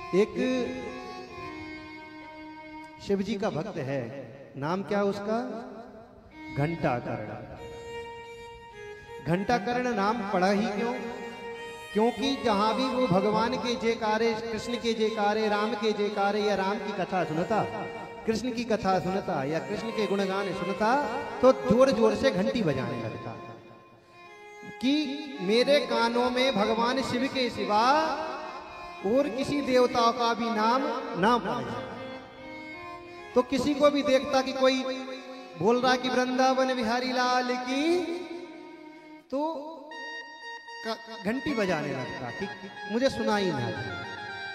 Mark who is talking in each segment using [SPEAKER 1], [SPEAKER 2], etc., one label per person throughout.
[SPEAKER 1] एक शिव जी का भक्त है, नाम क्या उसका? घंटाकर्ण। घंटाकर्ण नाम पड़ा ही क्यों? क्योंकि जहां भी वो भगवान के जयकारे, कृष्ण के जयकारे, राम के जयकारे या राम की कथा सुनता, कृष्ण की कथा सुनता या कृष्ण के गुणगान सुनता तो जोर जोर से घंटी बजाने लगता कि मेरे कानों में भगवान शिव के सिवा और किसी देवताओं का भी नाम ना पड़े। तो किसी को भी देखता कि कोई बोल रहा कि वृंदावन बिहारी लाल की, तो घंटी बजाने लगता कि मुझे सुनाई ना दे।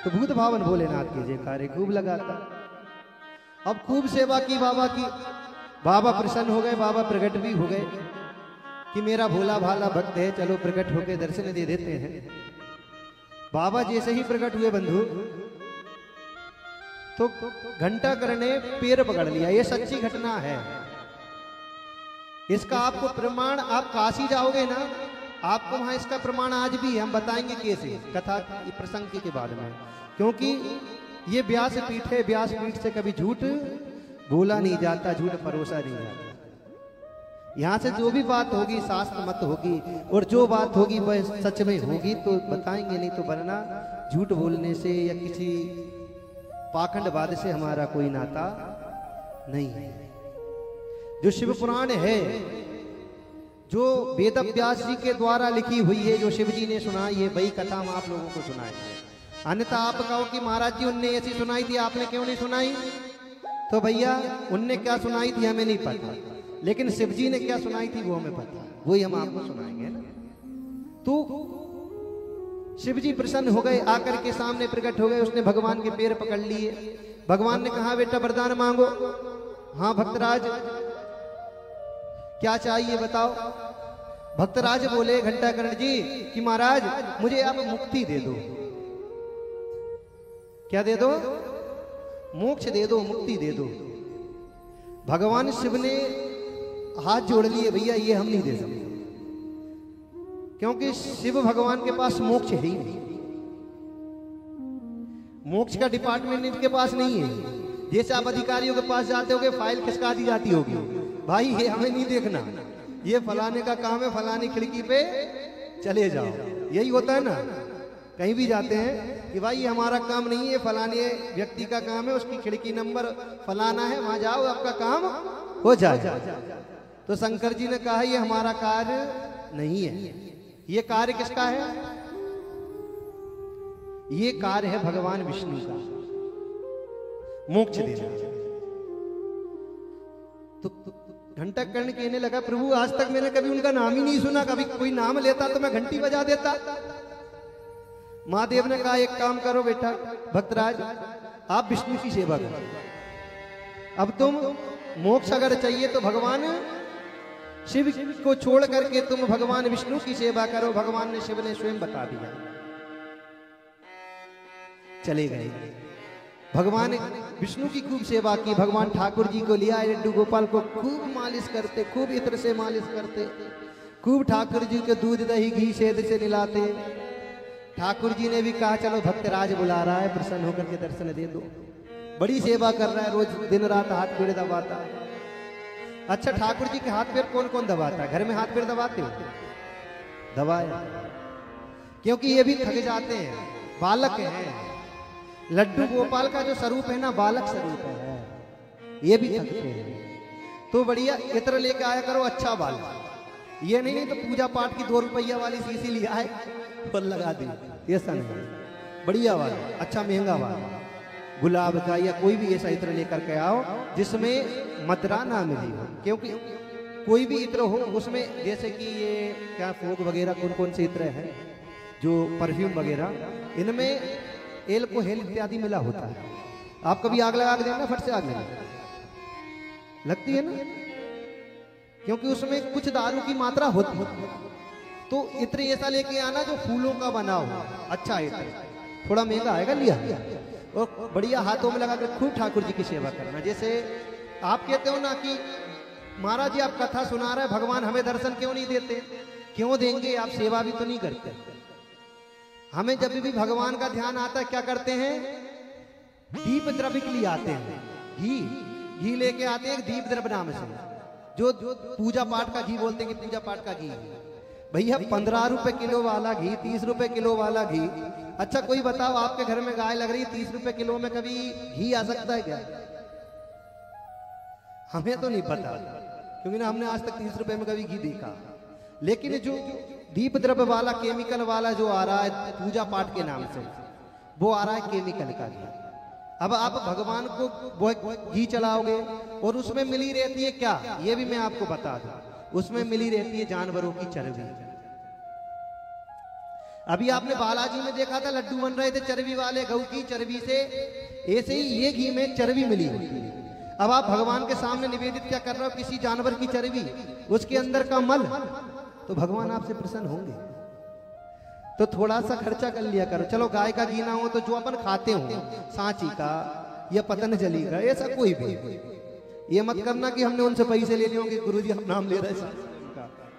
[SPEAKER 1] तो भूत भावन भोलेनाथ के जयकारे खूब लगाता। अब खूब सेवा की बाबा की, बाबा प्रसन्न हो गए, बाबा प्रकट भी हो गए कि मेरा भोला भाला भक्त है, चलो प्रकट होकर दर्शन दे देते हैं। बाबा जैसे ही प्रकट हुए बंधु, तो घंटाकर्ण ने पैर पकड़ लिया। ये सच्ची घटना है, इसका आपको प्रमाण, आप काशी जाओगे ना, आपको वहां इसका प्रमाण आज भी है। हम बताएंगे कैसे कथा प्रसंग के बाद में, क्योंकि ये व्यास पीठ है, व्यास पीठ से कभी झूठ बोला नहीं जाता, झूठ परोसा नहीं जाता। यहां से जो भी बात होगी शास्त्र मत होगी, और जो बात होगी वह सच में होगी तो बताएंगे, नहीं तो वरना झूठ बोलने से या किसी पाखंडवाद से हमारा कोई नाता नहीं है। जो शिव पुराण है, जो वेद व्यास जी के द्वारा लिखी हुई है, जो शिव जी ने सुनाई है, वही कथा हम आप लोगों को सुनाए। अन्यथा आप कहो कि महाराज जी उनने ऐसी सुनाई थी, आपने क्यों नहीं सुनाई? तो भैया उनने क्या सुनाई थी हमें नहीं पता, लेकिन शिव जी ने क्या सुनाई थी वो हमें पता, वही हम आपको सुनाएंगे ना। तो शिव जी प्रसन्न हो गए, आकर के सामने प्रकट हो गए, उसने भगवान के पैर पकड़ लिए। भगवान ने कहा बेटा वरदान मांगो। हाँ भक्तराज क्या चाहिए बताओ। भक्तराज बोले घंटाकर्ण जी कि महाराज मुझे आप मुक्ति दे दो। क्या दे दो? मोक्ष दे दो, मुक्ति दे दो। भगवान शिव ने हाथ जोड़ लिए, भैया ये हम नहीं दे सकते, क्योंकि शिव भगवान के पास मोक्ष है ही नहीं। मोक्ष का डिपार्टमेंट इनके पास नहीं है। जैसे आप अधिकारियों के पास जाते होगे, फाइल खिसका दी जाती होगी, भाई ये हमें नहीं देखना, ये फलाने का काम है, फलानी खिड़की पे चले जाओ। यही होता है ना, कहीं भी जाते हैं कि भाई ये हमारा काम नहीं है, फलाने व्यक्ति का काम है, उसकी खिड़की नंबर फलाना है, वहां जाओ आपका काम हो जाए। तो शंकर जी ने कहा ये हमारा कार्य नहीं है। ये कार्य किसका है? ये कार्य है भगवान विष्णु का, मोक्ष देना। तो घंटाकर्ण कहने लगा प्रभु आज तक मैंने कभी उनका नाम ही नहीं सुना, कभी कोई नाम लेता तो मैं घंटी बजा देता। महादेव ने कहा एक काम करो बेटा भक्तराज, आप विष्णु की सेवा करो। अब तुम मोक्ष अगर चाहिए तो भगवान शिव को छोड़ करके तुम भगवान विष्णु की सेवा करो। भगवान ने, शिव ने स्वयं बता दिया। चले गए, भगवान विष्णु की खूब सेवा की। भगवान ठाकुर जी को लिया, लड्डू गोपाल को खूब मालिश करते, खूब इत्र से मालिश करते, खूब ठाकुर जी को दूध दही घी शहद से निलाते। ठाकुर जी ने भी कहा चलो भक्तराज बुला रहा है, प्रसन्न होकर के दर्शन दे दो। बड़ी सेवा कर रहा है, रोज दिन रात हाथ पैर दबाता। अच्छा ठाकुर जी के हाथ पैर कौन कौन दबाता है? घर में हाथ पैर दबाते हो? दबाया, क्योंकि ये भी थक जाते हैं, बालक हैं। लड्डू गोपाल का जो स्वरूप है ना, बालक स्वरूप है, ये भी थकते हैं। तो बढ़िया इत्र लेके आया करो, अच्छा बालक। ये नहीं तो पूजा पाठ की 2 रुपया वाली शीशी लिया है और लगा दी, ये सन है। बढ़िया वाला, अच्छा महंगा वाला, गुलाब का या कोई भी ऐसा इत्र लेकर के आओ जिसमें मदरा ना मिली हो। क्योंकि कोई भी इत्र हो उसमें, जैसे कि ये क्या फोग वगैरह कौन कौन से इत्र है, जो परफ्यूम वगैरह, इनमें एल्कोहल इत्यादि मिला होता है। आप कभी आग लगा के देना, फट से आग लगती है ना, क्योंकि उसमें कुछ दारू की मात्रा होती है। तो इत्र ऐसा लेके आना जो फूलों का बना हो, अच्छा इत्र, थोड़ा महंगा आएगा, लिया और बढ़िया हाथों में लगा कर खूब ठाकुर जी की सेवा करना। जैसे आप कहते हो ना कि महाराज जी आप कथा सुना रहे, भगवान हमें दर्शन क्यों नहीं देते? क्यों देंगे? आप सेवा भी तो नहीं करते। हमें जब भी भगवान का ध्यान आता है क्या करते हैं? दीप द्रव्य के लिए आते हैं। घी लेके आते हैं दीप द्रव्य नाम से, जो पूजा पाठ का घी बोलते हैं कि पूजा पाठ का घी। भैया 15 रुपए किलो वाला घी, 30 रुपए किलो वाला घी। अच्छा कोई बताओ, आपके घर में गाय लग रही है, 30 रुपए किलो में कभी घी आ सकता है क्या? हमें तो नहीं पता, क्योंकि ना हमने आज तक 30 रुपए में कभी घी देखा। लेकिन जो दीप द्रव्य वाला केमिकल वाला जो आ रहा है पूजा पाठ के नाम से, वो आ रहा है केमिकल का घी। अब आप भगवान को वो घी चलाओगे और उसमें मिली रहती है क्या, ये भी मैं आपको बता दूं, उसमें मिली रहती है जानवरों की चर्बी। अभी आपने बालाजी में देखा था लड्डू बन रहे थे चर्बी वाले, गऊ की चर्बी से। ऐसे ही ये घी में चर्बी मिली हुई है। अब आप भगवान के सामने निवेदित क्या कर रहे हो? किसी जानवर की चर्बी, उसके अंदर का मल, तो भगवान आपसे प्रसन्न होंगे। तो थोड़ा सा खर्चा कर लिया करो। चलो गाय का घी ना हो तो जो अपन खाते हो, सांची का या पतंजलि का, ऐसा कोई भी। ये मत करना कि हमने उनसे पैसे ले लिए होंगे, गुरुजी हम नाम ले रहे हैं,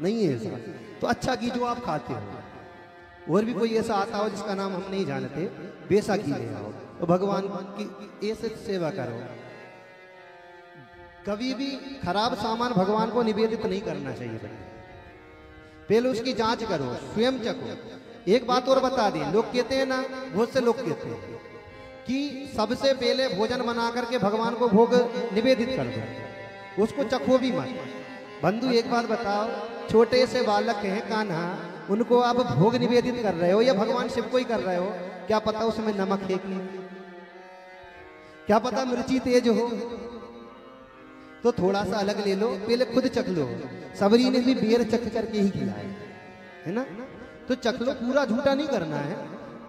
[SPEAKER 1] नहीं है ऐसा। तो अच्छा घी जो आप खाते हो, और भी कोई ऐसा आता हो जिसका नाम हम नहीं जानते, वैसा घी ले आओ तो भगवान की ऐसे सेवा करो। कभी भी खराब सामान भगवान को निवेदित नहीं करना चाहिए। पहले उसकी जांच करो, स्वयं चखो। एक बात और बता दें, लोग कहते हैं ना, बहुत से लोग कहते हैं कि सबसे पहले भोजन बना करके भगवान को भोग निवेदित कर दो, उसको चखो भी मत। बंधु एक बात बताओ, छोटे से बालक हैं कान्हा, उनको आप भोग निवेदित कर रहे हो या भगवान शिव को ही कर रहे हो? क्या पता उसमें नमक है कि नहीं, क्या पता मिर्ची तेज हो। तो थोड़ा सा अलग ले लो, पहले खुद चख लो। सबरी ने भी बेर चख करके ही खिलाया है ना, तो चख लो, पूरा झूठा नहीं करना है।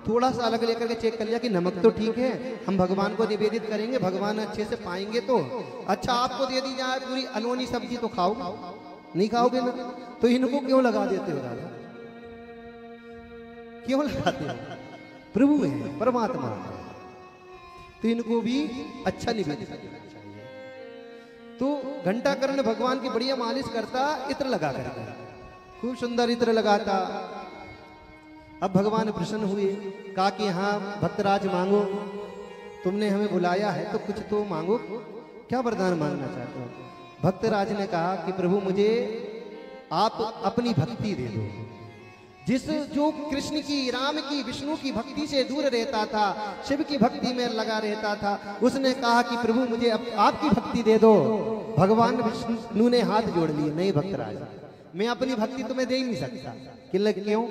[SPEAKER 1] थोड़ा सा अलग लेकर के चेक कर लिया कि नमक तो ठीक है, हम भगवान को निवेदित करेंगे, भगवान अच्छे से पाएंगे तो। अच्छा आपको दे दी जाए पूरी अनोनी सब्जी तो खाओ, नहीं खाओगे ना, तो इनको क्यों लगा देते हो दादा? क्यों लगाते हो? प्रभु है, परमात्मा है, तो इनको भी अच्छा निवेदित करना चाहिए। तो घंटाकर्ण भगवान की बढ़िया मालिश करता, इत्र लगा करता, खूब सुंदर इत्र लगाता। अब भगवान प्रसन्न हुए, कहा कि हाँ भक्तराज मांगो, तुमने हमें बुलाया है तो कुछ तो मांगो, क्या वरदान मांगना चाहते हो? भक्तराज ने कहा कि प्रभु मुझे आप अपनी भक्ति दे दो। जो कृष्ण की, राम की, विष्णु की भक्ति से दूर रहता था, शिव की भक्ति में लगा रहता था, उसने कहा कि प्रभु मुझे आपकी भक्ति दे दो। भगवान विष्णु ने हाथ जोड़ लिए, नहीं भक्तराज, मैं अपनी भक्ति तुम्हें दे ही नहीं सकता। क्यों?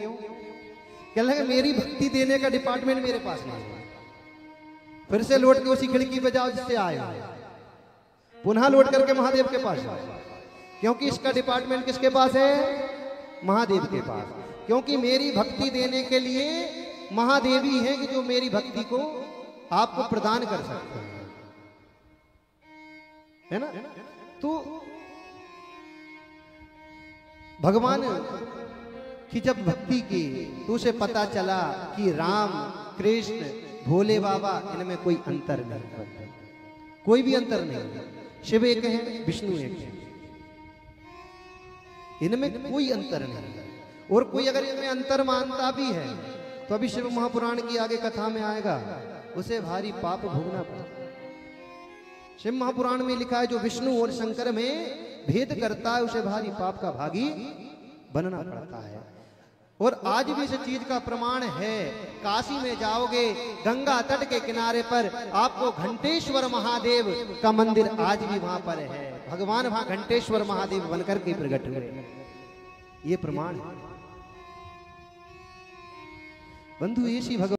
[SPEAKER 1] क्या लगे मेरी भक्ति देने का डिपार्टमेंट मेरे पास नहीं है। फिर से लौट के उसी खिड़की पे जाओ जिससे आए, पुनः लौट करके महादेव के पास जाओ, क्योंकि इसका डिपार्टमेंट किसके पास है? महादेव के पास। क्योंकि मेरी भक्ति देने के लिए महादेव ही है कि जो मेरी भक्ति को आपको प्रदान कर सकते हैं, है ना। तो भगवान कि जब भक्ति की, तो उसे पता चला कि राम, कृष्ण, भोले बाबा, इनमें कोई अंतर नहीं, कोई भी अंतर नहीं। शिव एक है, विष्णु एक है, इनमें कोई अंतर नहीं। और कोई अगर इनमें अंतर मानता भी है तो अभी शिव महापुराण की आगे कथा में आएगा, उसे भारी पाप भोगना पड़ता। शिव महापुराण में लिखा है जो विष्णु और शंकर में भेद करता है उसे भारी पाप का भागी बनना पड़ता है। और आज भी इस चीज का प्रमाण है, काशी में जाओगे गंगा तट के किनारे पर आपको घंटेश्वर महादेव का मंदिर आज भी वहां पर है। भगवान वहां घंटेश्वर महादेव बनकर के प्रकट हुए, ये प्रमाण है। बंधु ऐसी भगवान